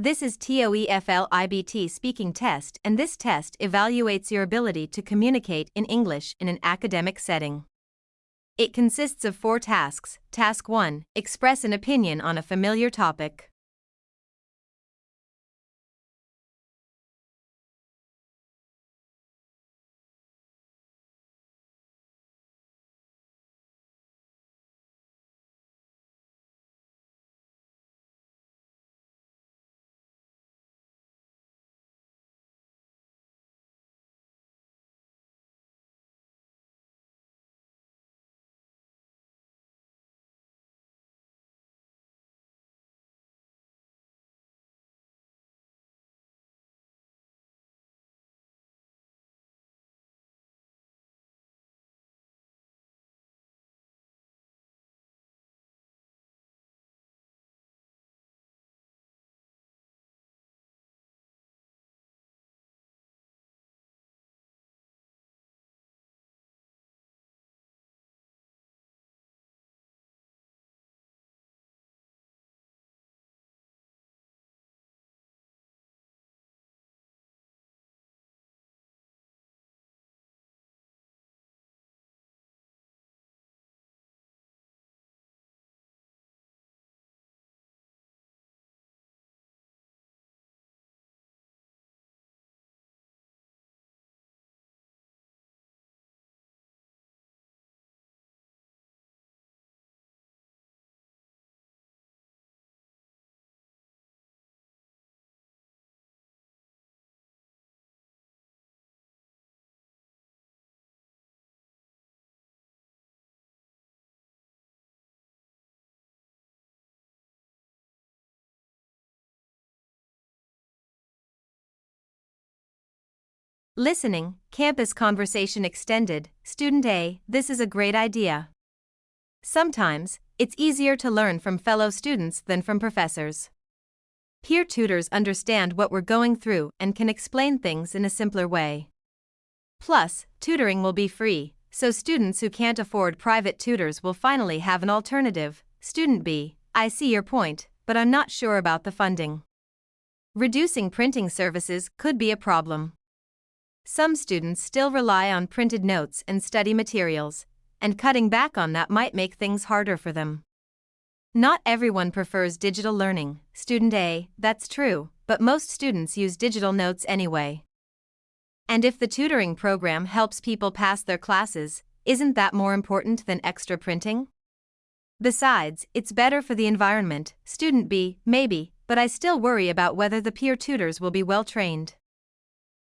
This is TOEFL IBT speaking test, and this test evaluates your ability to communicate in English in an academic setting. It consists of 4 tasks. Task 1, express an opinion on a familiar topic. Listening, campus conversation extended. Student A, this is a great idea. Sometimes, it's easier to learn from fellow students than from professors. Peer tutors understand what we're going through and can explain things in a simpler way. Plus, tutoring will be free, so students who can't afford private tutors will finally have an alternative. Student B, I see your point, but I'm not sure about the funding. Reducing printing services could be a problem. Some students still rely on printed notes and study materials, and cutting back on that might make things harder for them. Not everyone prefers digital learning. Student A, that's true, but most students use digital notes anyway. And if the tutoring program helps people pass their classes, isn't that more important than extra printing? Besides, it's better for the environment. Student B, maybe, but I still worry about whether the peer tutors will be well trained.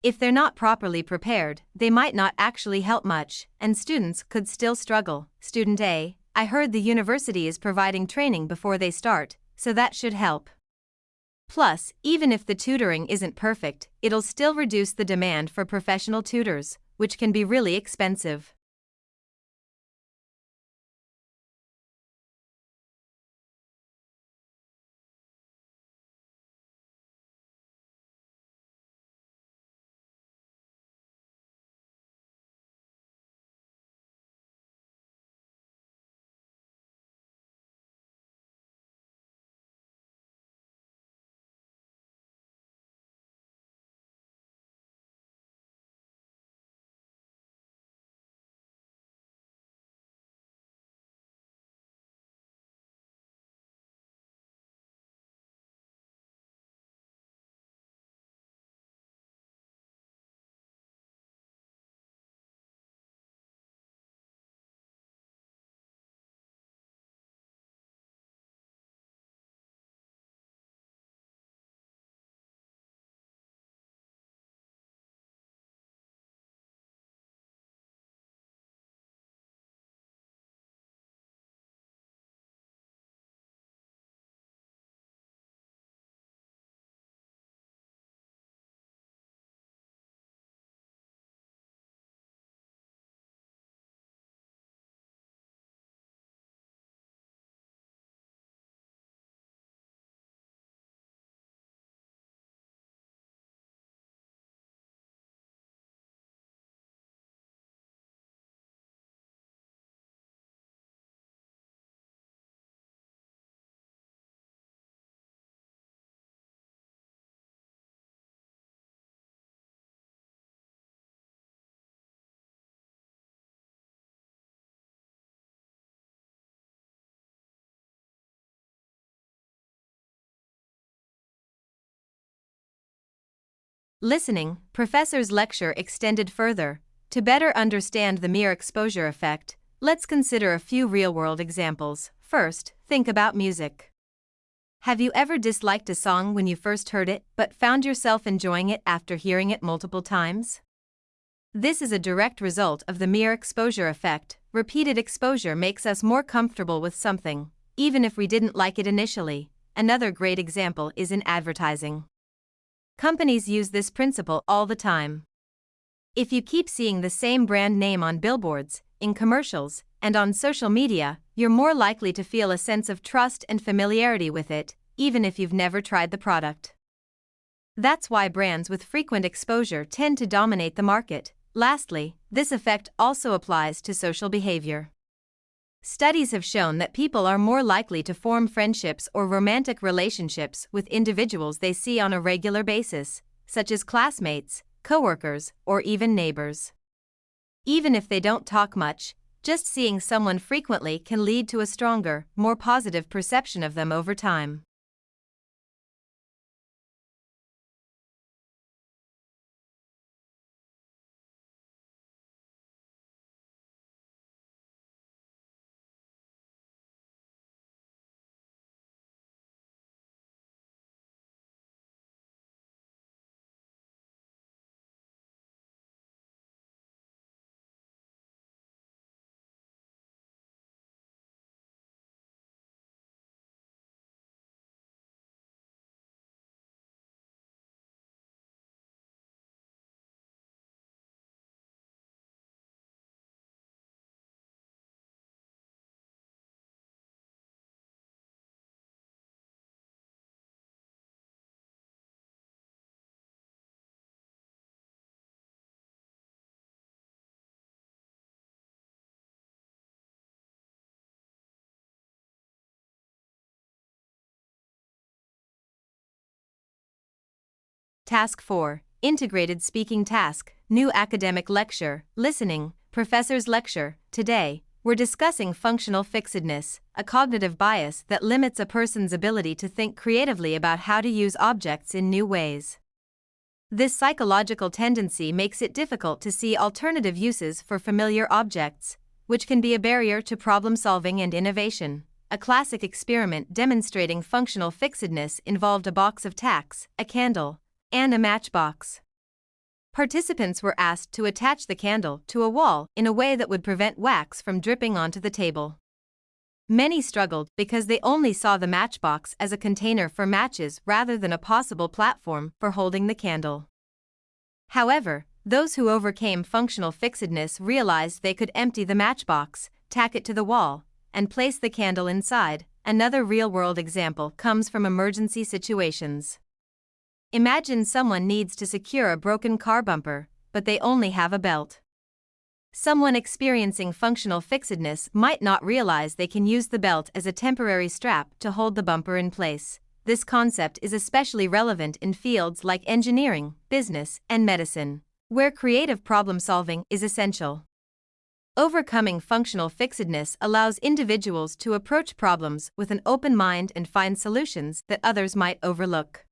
If they're not properly prepared, they might not actually help much, and students could still struggle. Student A, I heard the university is providing training before they start, so that should help. Plus, even if the tutoring isn't perfect, it'll still reduce the demand for professional tutors, which can be really expensive. Listening, professor's lecture extended further. To better understand the mere exposure effect, let's consider a few real-world examples. First, think about music. Have you ever disliked a song when you first heard it but found yourself enjoying it after hearing it multiple times? This is a direct result of the mere exposure effect. Repeated exposure makes us more comfortable with something, even if we didn't like it initially. Another great example is in advertising. Companies use this principle all the time. If you keep seeing the same brand name on billboards, in commercials, and on social media, you're more likely to feel a sense of trust and familiarity with it, even if you've never tried the product. That's why brands with frequent exposure tend to dominate the market. Lastly, this effect also applies to social behavior. Studies have shown that people are more likely to form friendships or romantic relationships with individuals they see on a regular basis, such as classmates, coworkers, or even neighbors. Even if they don't talk much, just seeing someone frequently can lead to a stronger, more positive perception of them over time. Task 4. Integrated Speaking Task, New Academic Lecture, Listening, Professor's Lecture. Today, we're discussing functional fixedness, a cognitive bias that limits a person's ability to think creatively about how to use objects in new ways. This psychological tendency makes it difficult to see alternative uses for familiar objects, which can be a barrier to problem solving and innovation. A classic experiment demonstrating functional fixedness involved a box of tacks, a candle, and a matchbox. Participants were asked to attach the candle to a wall in a way that would prevent wax from dripping onto the table. Many struggled because they only saw the matchbox as a container for matches rather than a possible platform for holding the candle. However, those who overcame functional fixedness realized they could empty the matchbox, tack it to the wall, and place the candle inside. Another real-world example comes from emergency situations. Imagine someone needs to secure a broken car bumper, but they only have a belt. Someone experiencing functional fixedness might not realize they can use the belt as a temporary strap to hold the bumper in place. This concept is especially relevant in fields like engineering, business, and medicine, where creative problem-solving is essential. Overcoming functional fixedness allows individuals to approach problems with an open mind and find solutions that others might overlook.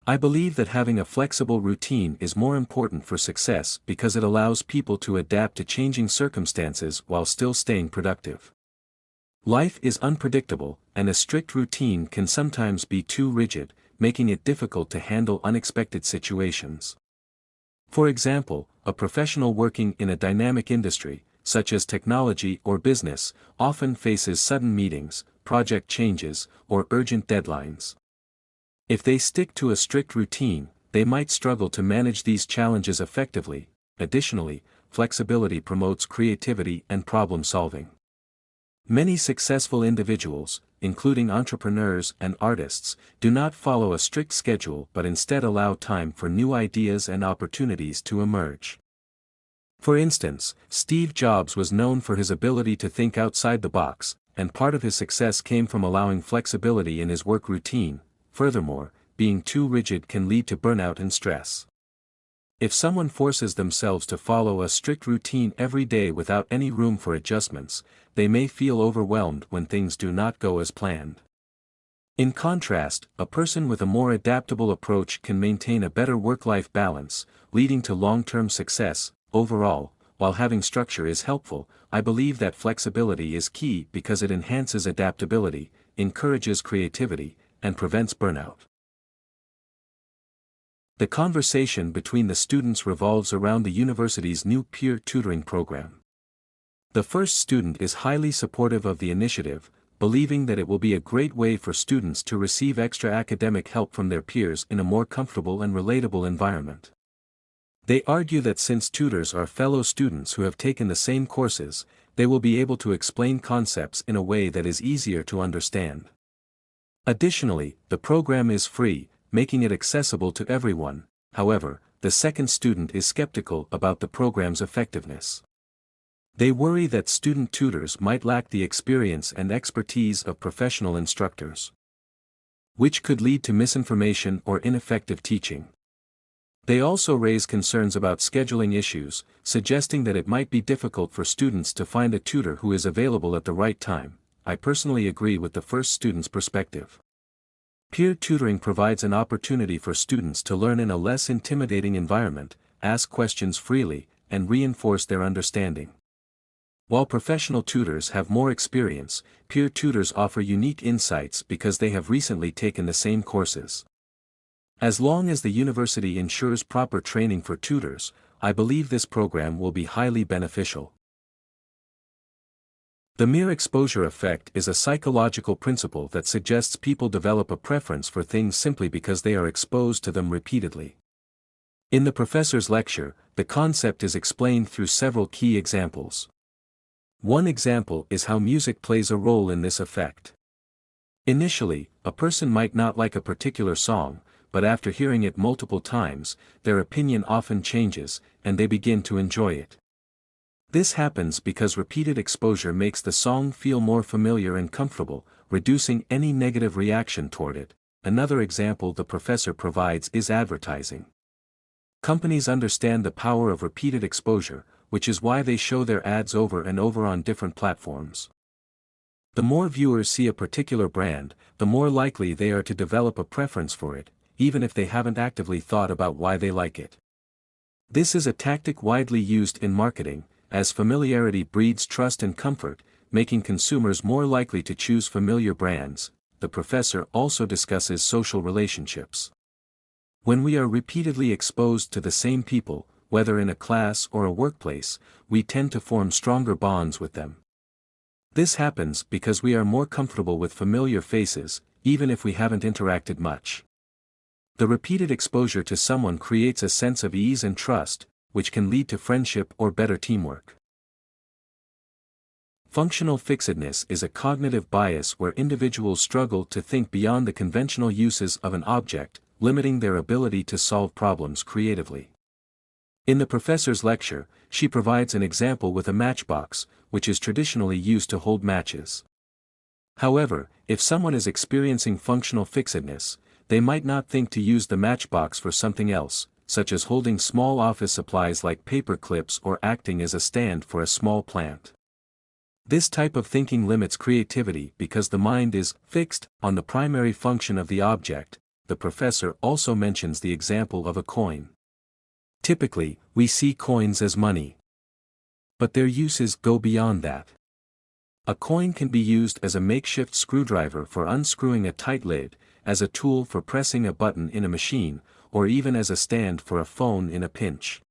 I believe that having a flexible routine is more important for success because it allows people to adapt to changing circumstances while still staying productive. Life is unpredictable, and a strict routine can sometimes be too rigid, making it difficult to handle unexpected situations. For example, a professional working in a dynamic industry, such as technology or business, often faces sudden meetings, project changes, or urgent deadlines. If they stick to a strict routine, they might struggle to manage these challenges effectively. Additionally, flexibility promotes creativity and problem solving. Many successful individuals, including entrepreneurs and artists, do not follow a strict schedule but instead allow time for new ideas and opportunities to emerge. For instance, Steve Jobs was known for his ability to think outside the box, and part of his success came from allowing flexibility in his work routine. Furthermore, being too rigid can lead to burnout and stress. If someone forces themselves to follow a strict routine every day without any room for adjustments, they may feel overwhelmed when things do not go as planned. In contrast, a person with a more adaptable approach can maintain a better work-life balance, leading to long-term success. Overall, while having structure is helpful, I believe that flexibility is key because it enhances adaptability, encourages creativity, and prevents burnout. The conversation between the students revolves around the university's new peer tutoring program. The first student is highly supportive of the initiative, believing that it will be a great way for students to receive extra academic help from their peers in a more comfortable and relatable environment. They argue that since tutors are fellow students who have taken the same courses, they will be able to explain concepts in a way that is easier to understand. Additionally, the program is free, making it accessible to everyone. However, the second student is skeptical about the program's effectiveness. They worry that student tutors might lack the experience and expertise of professional instructors, which could lead to misinformation or ineffective teaching. They also raise concerns about scheduling issues, suggesting that it might be difficult for students to find a tutor who is available at the right time. I personally agree with the first student's perspective. Peer tutoring provides an opportunity for students to learn in a less intimidating environment, ask questions freely, and reinforce their understanding. While professional tutors have more experience, peer tutors offer unique insights because they have recently taken the same courses. As long as the university ensures proper training for tutors, I believe this program will be highly beneficial. The mere exposure effect is a psychological principle that suggests people develop a preference for things simply because they are exposed to them repeatedly. In the professor's lecture, the concept is explained through several key examples. One example is how music plays a role in this effect. Initially, a person might not like a particular song, but after hearing it multiple times, their opinion often changes, and they begin to enjoy it. This happens because repeated exposure makes the song feel more familiar and comfortable, reducing any negative reaction toward it. Another example the professor provides is advertising. Companies understand the power of repeated exposure, which is why they show their ads over and over on different platforms. The more viewers see a particular brand, the more likely they are to develop a preference for it, even if they haven't actively thought about why they like it. This is a tactic widely used in marketing, as familiarity breeds trust and comfort, making consumers more likely to choose familiar brands. The professor also discusses social relationships. When we are repeatedly exposed to the same people, whether in a class or a workplace, we tend to form stronger bonds with them. This happens because we are more comfortable with familiar faces, even if we haven't interacted much. The repeated exposure to someone creates a sense of ease and trust, which can lead to friendship or better teamwork. Functional fixedness is a cognitive bias where individuals struggle to think beyond the conventional uses of an object, limiting their ability to solve problems creatively. In the professor's lecture, she provides an example with a matchbox, which is traditionally used to hold matches. However, if someone is experiencing functional fixedness, they might not think to use the matchbox for something else, such as holding small office supplies like paper clips or acting as a stand for a small plant. This type of thinking limits creativity because the mind is fixed on the primary function of the object. The professor also mentions the example of a coin. Typically, we see coins as money. But their uses go beyond that. A coin can be used as a makeshift screwdriver for unscrewing a tight lid, as a tool for pressing a button in a machine, or even as a stand for a phone in a pinch.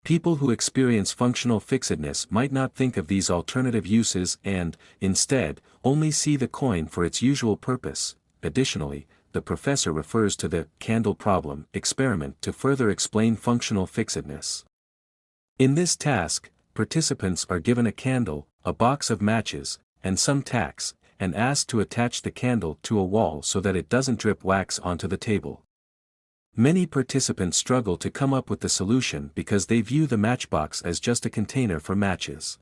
People who experience functional fixedness might not think of these alternative uses and, instead, only see the coin for its usual purpose. Additionally, the professor refers to the candle problem experiment to further explain functional fixedness. In this task, participants are given a candle, a box of matches, and some tacks, and asked to attach the candle to a wall so that it doesn't drip wax onto the table. Many participants struggle to come up with the solution because they view the matchbox as just a container for matches.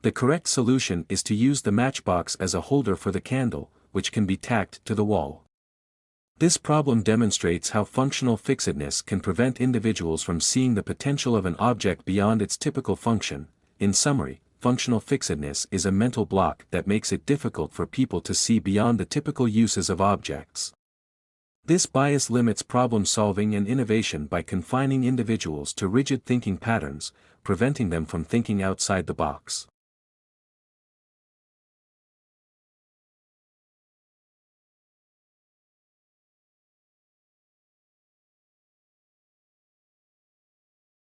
The correct solution is to use the matchbox as a holder for the candle, which can be tacked to the wall. This problem demonstrates how functional fixedness can prevent individuals from seeing the potential of an object beyond its typical function. In summary, functional fixedness is a mental block that makes it difficult for people to see beyond the typical uses of objects. This bias limits problem-solving and innovation by confining individuals to rigid thinking patterns, preventing them from thinking outside the box.